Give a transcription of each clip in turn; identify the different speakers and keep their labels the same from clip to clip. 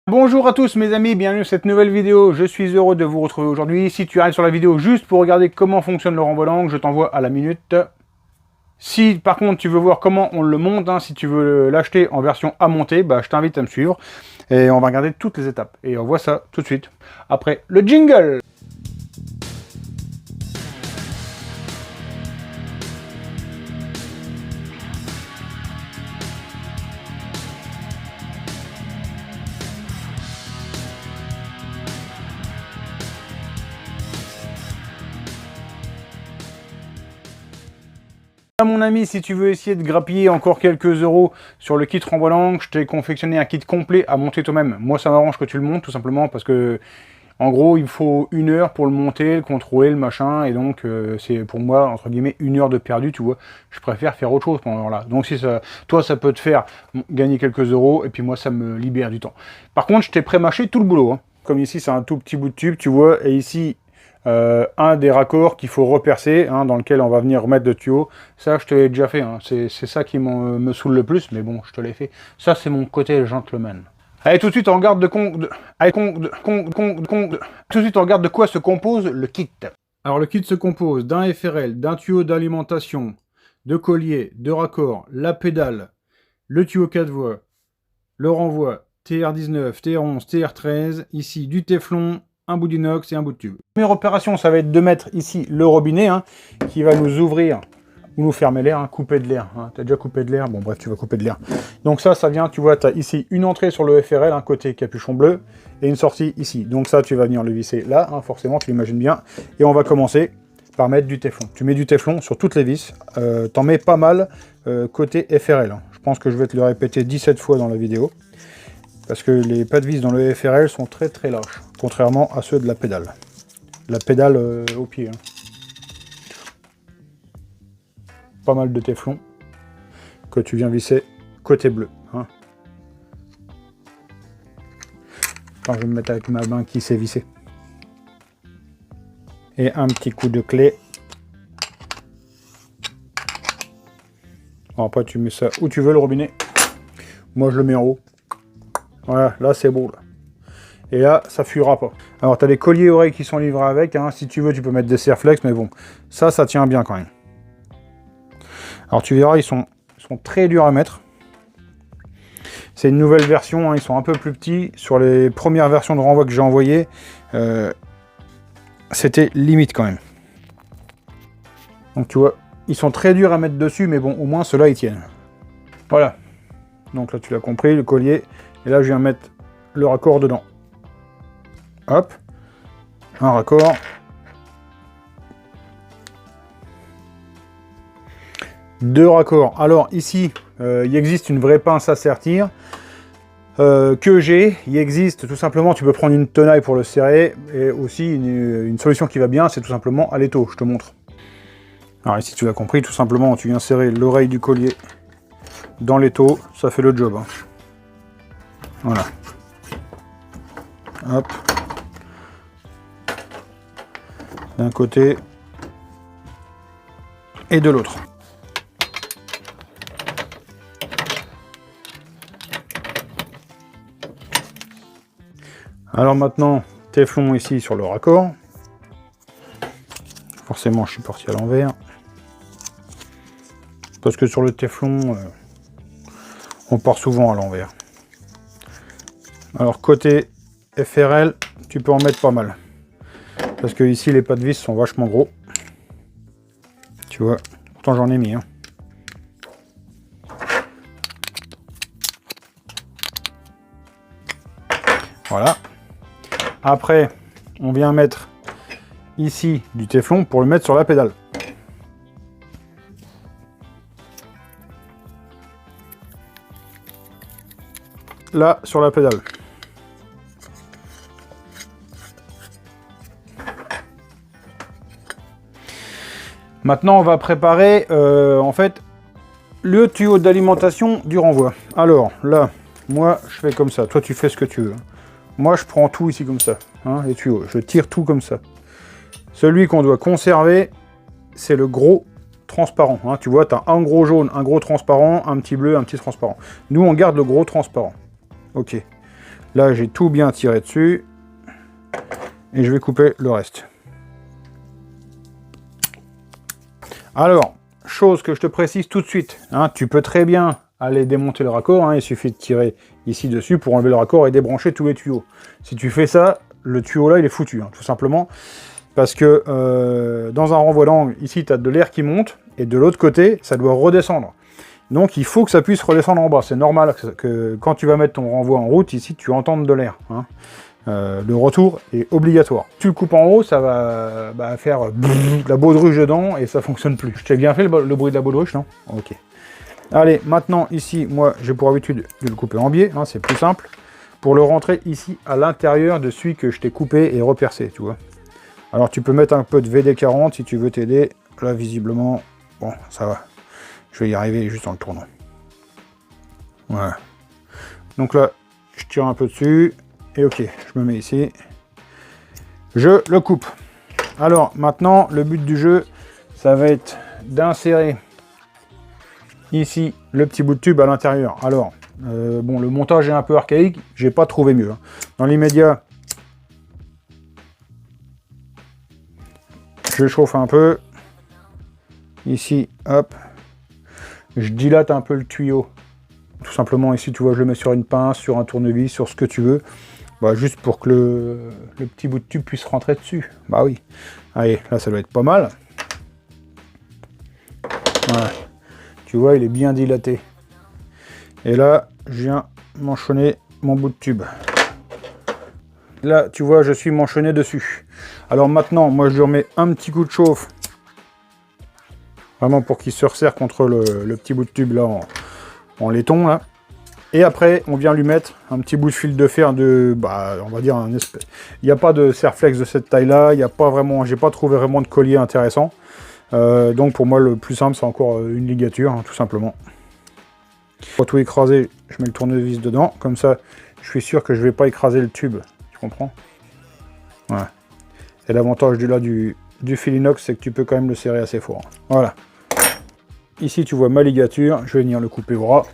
Speaker 1: Bonjour à tous mes amis, bienvenue sur cette nouvelle vidéo, je suis heureux de vous retrouver aujourd'hui. Si tu arrives sur la vidéo juste pour regarder comment fonctionne le renvoi d'angle, je t'envoie à la minute. Si par contre tu veux voir comment on le monte, si tu veux l'acheter en version à monter, je t'invite à me suivre. Et on va regarder toutes les étapes. Et on voit ça tout de suite, après le jingle. Mon ami, si tu veux essayer de grappiller encore quelques euros sur le kit renvoi d'angle, je t'ai confectionné un kit complet à monter toi-même. Moi, ça m'arrange que tu le montes tout simplement parce que, en gros, il faut 1 heure pour le monter, le contrôler, le machin, et donc c'est pour moi, entre guillemets, 1 heure de perdu, tu vois. Je préfère faire autre chose pendant là. Donc si ça, toi, ça peut te faire gagner quelques euros, et puis moi, ça me libère du temps. Par contre, je t'ai pré-mâché tout le boulot. Comme ici, c'est un tout petit bout de tube, tu vois, et ici, un des raccords qu'il faut repercer, dans lequel on va venir remettre le tuyau. Ça, je te l'ai déjà fait. C'est ça qui me saoule le plus, mais bon, je te l'ai fait. Ça, c'est mon côté gentleman. Allez, tout de suite, on regarde tout de suite, on regarde de quoi se compose le kit. Alors, le kit se compose d'un FRL, d'un tuyau d'alimentation, de collier, de raccord, la pédale, le tuyau 4 voies, le renvoi, TR19, TR11, TR13, ici du téflon, un bout d'inox et un bout de tube. Première opération, ça va être de mettre ici le robinet qui va nous ouvrir ou nous fermer l'air, couper de l'air. Tu as déjà coupé de l'air, bon bref, tu vas couper de l'air. Donc ça vient, tu vois, tu as ici une entrée sur le FRL, un côté capuchon bleu, et une sortie ici. Donc ça, tu vas venir le visser là, forcément, tu l'imagines bien. Et on va commencer par mettre du téflon. Tu mets du téflon sur toutes les vis, t'en mets pas mal côté FRL. Je pense que je vais te le répéter 17 fois dans la vidéo. Parce que les pas de vis dans le FRL sont très très lâches, contrairement à ceux de la pédale. La pédale au pied. Pas mal de téflon que tu viens visser côté bleu. Attends, je vais me mettre avec ma main qui s'est vissée. Et un petit coup de clé. Bon, après tu mets ça où tu veux le robinet. Moi je le mets en haut. Voilà, là c'est beau là. Et là, ça fuira pas. Alors, tu as des colliers oreilles qui sont livrés avec. Si tu veux, tu peux mettre des serre-flex, mais bon, ça tient bien quand même. Alors, tu verras, ils sont très durs à mettre. C'est une nouvelle version, ils sont un peu plus petits. Sur les premières versions de renvoi que j'ai envoyées, c'était limite quand même. Donc, tu vois, ils sont très durs à mettre dessus, mais bon, au moins, ceux-là, ils tiennent. Voilà. Donc là, tu l'as compris, le collier. Et là, je viens mettre le raccord dedans. Hop, un raccord. Deux raccords. Alors ici, il existe une vraie pince à sertir que j'ai. Il existe tout simplement, tu peux prendre une tenaille pour le serrer. Et aussi, une solution qui va bien, c'est tout simplement à l'étau. Je te montre. Alors ici, tu l'as compris, tout simplement, tu viens serrer l'oreille du collier dans l'étau. Ça fait le job. Voilà. Hop. D'un côté et de l'autre. Alors maintenant, téflon ici sur le raccord. Forcément, je suis parti à l'envers. Parce que sur le téflon, on part souvent à l'envers. Alors côté FRL, tu peux en mettre pas mal. Parce que ici, les pas de vis sont vachement gros. Tu vois, pourtant j'en ai mis. Voilà. Après, on vient mettre ici du téflon pour le mettre sur la pédale. Là, sur la pédale. Maintenant, on va préparer, en fait, le tuyau d'alimentation du renvoi. Alors, là, moi, je fais comme ça. Toi, tu fais ce que tu veux. Moi, je prends tout ici comme ça, les tuyaux. Je tire tout comme ça. Celui qu'on doit conserver, c'est le gros transparent. Tu vois, tu as un gros jaune, un gros transparent, un petit bleu, un petit transparent. Nous, on garde le gros transparent. Ok. Là, j'ai tout bien tiré dessus. Et je vais couper le reste. Alors, chose que je te précise tout de suite, hein, tu peux très bien aller démonter le raccord, hein, il suffit de tirer ici dessus pour enlever le raccord et débrancher tous les tuyaux. Si tu fais ça, le tuyau là il est foutu, hein, tout simplement, parce que dans un renvoi d'angle, ici tu as de l'air qui monte, et de l'autre côté, ça doit redescendre. Donc il faut que ça puisse redescendre en bas, c'est normal que quand tu vas mettre ton renvoi en route, ici tu entendes de l'air. Hein. Le retour est obligatoire. Tu le coupes en haut, ça va faire la baudruche dedans et ça fonctionne plus. Je t'ai bien fait le bruit de la baudruche, non? Ok. Allez, maintenant ici, moi j'ai pour habitude de le couper en biais, hein, c'est plus simple. Pour le rentrer ici à l'intérieur de celui que je t'ai coupé et repercé, tu vois. Alors tu peux mettre un peu de VD40 si tu veux t'aider. Là visiblement, bon ça va. Je vais y arriver juste en le tournant. Voilà. Donc là, je tire un peu dessus. Et ok, je me mets ici. Je le coupe. Alors maintenant, le but du jeu, ça va être d'insérer ici le petit bout de tube à l'intérieur. Alors, bon, le montage est un peu archaïque, j'ai pas trouvé mieux. Hein. Dans l'immédiat, je chauffe un peu. Ici, hop. Je dilate un peu le tuyau. Tout simplement, ici, tu vois, je le mets sur une pince, sur un tournevis, sur ce que tu veux. Bah, juste pour que le petit bout de tube puisse rentrer dessus. Bah oui. Allez, là, ça doit être pas mal. Voilà. Tu vois, il est bien dilaté. Et là, je viens manchonner mon bout de tube. Là, tu vois, je suis manchonné dessus. Alors maintenant, moi, je lui remets un petit coup de chauffe. Vraiment pour qu'il se resserre contre le petit bout de tube, là, en laiton, là. Et après, on vient lui mettre un petit bout de fil de fer de, on va dire un espèce. Il n'y a pas de serflex de cette taille-là. Il n'y a pas vraiment, j'ai pas trouvé vraiment de collier intéressant. Donc pour moi, le plus simple, c'est encore une ligature, hein, tout simplement. Pour tout écraser, je mets le tournevis dedans. Comme ça, je suis sûr que je vais pas écraser le tube. Tu comprends? Voilà. Et l'avantage du fil inox, c'est que tu peux quand même le serrer assez fort. Voilà. Ici, tu vois ma ligature. Je vais venir le couper au bras.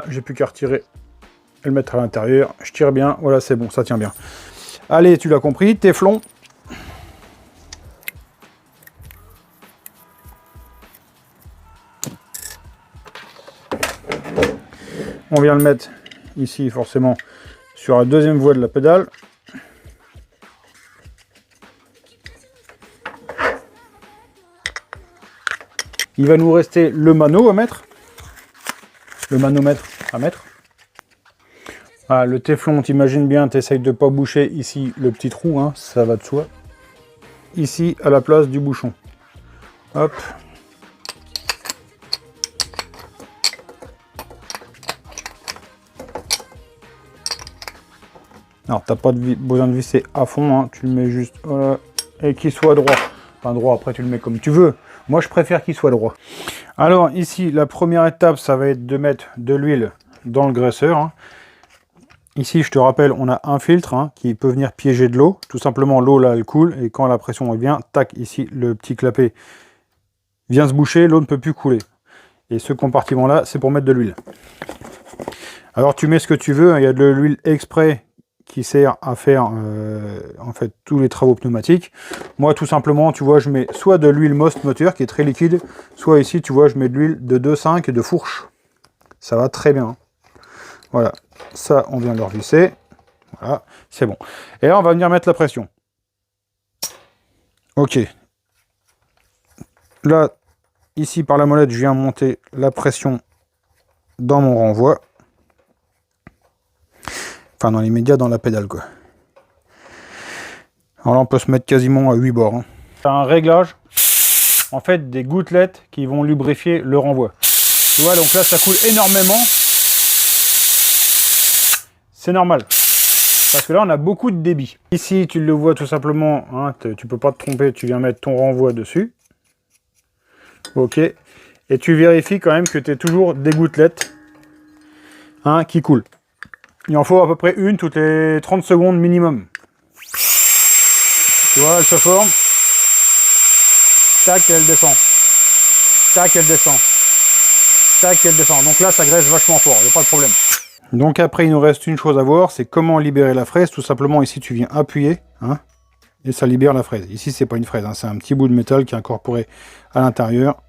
Speaker 1: J'ai plus qu'à retirer et le mettre à l'intérieur. Je tire bien. Voilà, c'est bon, ça tient bien. Allez, tu l'as compris, téflon. On vient le mettre ici, forcément, sur la deuxième voie de la pédale. Il va nous rester le mano à mettre. Le manomètre à mettre. Ah, le téflon, t'imagines bien, t'essayes de ne pas boucher ici le petit trou, hein, ça va de soi. Ici, à la place du bouchon. Hop. Alors, t'as pas besoin de visser à fond, hein, tu le mets juste, voilà, et qu'il soit droit. Enfin, droit, après tu le mets comme tu veux. Moi, je préfère qu'il soit droit. Alors, ici, la première étape, ça va être de mettre de l'huile dans le graisseur. Hein. Ici, je te rappelle, on a un filtre hein, qui peut venir piéger de l'eau. Tout simplement, l'eau, là, elle coule. Et quand la pression est bien, tac, ici, le petit clapet vient se boucher. L'eau ne peut plus couler. Et ce compartiment-là, c'est pour mettre de l'huile. Alors, tu mets ce que tu veux. Hein, il y a de l'huile exprès qui sert à faire en fait tous les travaux pneumatiques. Moi tout simplement, tu vois, je mets soit de l'huile Most moteur qui est très liquide, soit ici, tu vois, je mets de l'huile de 2,5 de fourche. Ça va très bien. Voilà, ça on vient de le revisser. Voilà, c'est bon. Et là on va venir mettre la pression. Ok. Là, ici par la molette, je viens monter la pression dans mon renvoi. Enfin, dans l'immédiat, dans la pédale, quoi. Alors là, on peut se mettre quasiment à 8 bords. Hein. C'est un réglage, en fait, des gouttelettes qui vont lubrifier le renvoi. Tu vois, donc là, ça coule énormément. C'est normal. Parce que là, on a beaucoup de débit. Ici, tu le vois tout simplement, hein, tu peux pas te tromper, tu viens mettre ton renvoi dessus. Ok. Et tu vérifies quand même que tu as toujours des gouttelettes hein, qui coulent. Il en faut à peu près une toutes les 30 secondes minimum. Tu vois, elle se forme. Tac, elle descend. Tac, elle descend. tac, elle descend. Donc là, ça graisse vachement fort, il n'y a pas de problème. Donc après, il nous reste une chose à voir, c'est comment libérer la fraise. Tout simplement, ici, tu viens appuyer, hein, et ça libère la fraise. Ici, c'est pas une fraise, hein, c'est un petit bout de métal qui est incorporé à l'intérieur.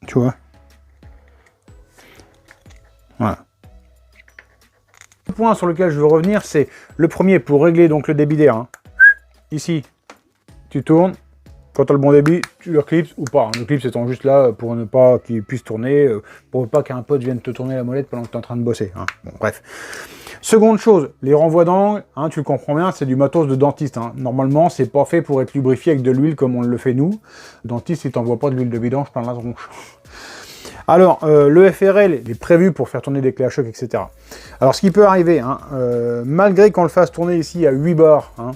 Speaker 1: Tu vois? Voilà. Le point sur lequel je veux revenir, c'est le premier pour régler donc le débit d'air. Hein. Ici, tu tournes. Quand tu as le bon débit, tu le clips ou pas. Le clip étant juste là pour ne pas qu'il puisse tourner, pour pas qu'un pote vienne te tourner la molette pendant que tu es en train de bosser. Hein. Bon, bref. Seconde chose, les renvois d'angle, hein, tu le comprends bien, c'est du matos de dentiste. Hein. Normalement, c'est pas fait pour être lubrifié avec de l'huile comme on le fait nous. Le dentiste, il t'envoie pas de l'huile de vidange plein la tronche. Alors, le FRL il est prévu pour faire tourner des clés à choc, etc. Alors, ce qui peut arriver, hein, malgré qu'on le fasse tourner ici à 8 bars, hein,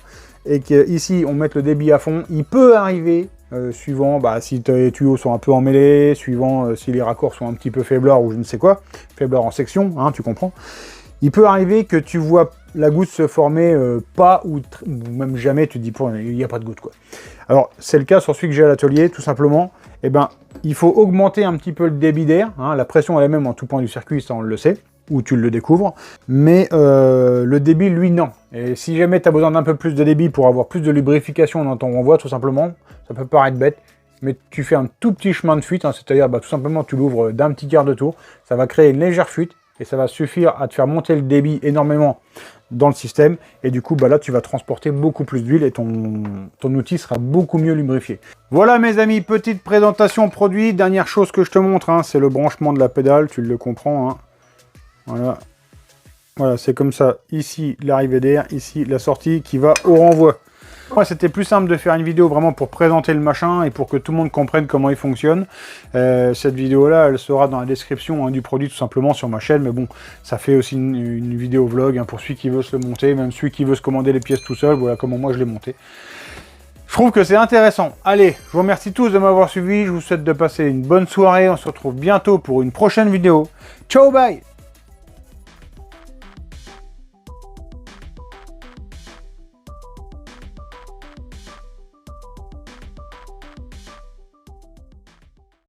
Speaker 1: et qu'ici on mette le débit à fond, il peut arriver, suivant si tes tuyaux sont un peu emmêlés, suivant si les raccords sont un petit peu faiblards ou je ne sais quoi, faiblards en section, hein, tu comprends. Il peut arriver que tu vois la goutte se former pas ou même jamais, tu te dis il n'y a pas de goutte quoi. Alors c'est le cas sur celui que j'ai à l'atelier, tout simplement. Eh ben, il faut augmenter un petit peu le débit d'air, hein, la pression elle est même en tout point du circuit, ça on le sait, ou tu le découvres, mais le débit lui non. Et si jamais tu as besoin d'un peu plus de débit pour avoir plus de lubrification dans ton renvoi, tout simplement, ça peut paraître bête, mais tu fais un tout petit chemin de fuite, hein, c'est-à-dire tout simplement tu l'ouvres d'un petit quart de tour, ça va créer une légère fuite, et ça va suffire à te faire monter le débit énormément dans le système, et du coup là tu vas transporter beaucoup plus d'huile et ton outil sera beaucoup mieux lubrifié. Voilà mes amis, petite présentation produit. Dernière chose que je te montre, hein, c'est le branchement de la pédale, tu le comprends, hein. Voilà, c'est comme ça, ici l'arrivée d'air, ici la sortie qui va au renvoi. Moi, c'était plus simple de faire une vidéo vraiment pour présenter le machin et pour que tout le monde comprenne comment il fonctionne. Cette vidéo-là, elle sera dans la description, hein, du produit tout simplement sur ma chaîne. Mais bon, ça fait aussi une vidéo vlog, hein, pour celui qui veut se le monter, même celui qui veut se commander les pièces tout seul. Voilà comment moi je l'ai monté. Je trouve que c'est intéressant. Allez, je vous remercie tous de m'avoir suivi. Je vous souhaite de passer une bonne soirée. On se retrouve bientôt pour une prochaine vidéo. Ciao, bye!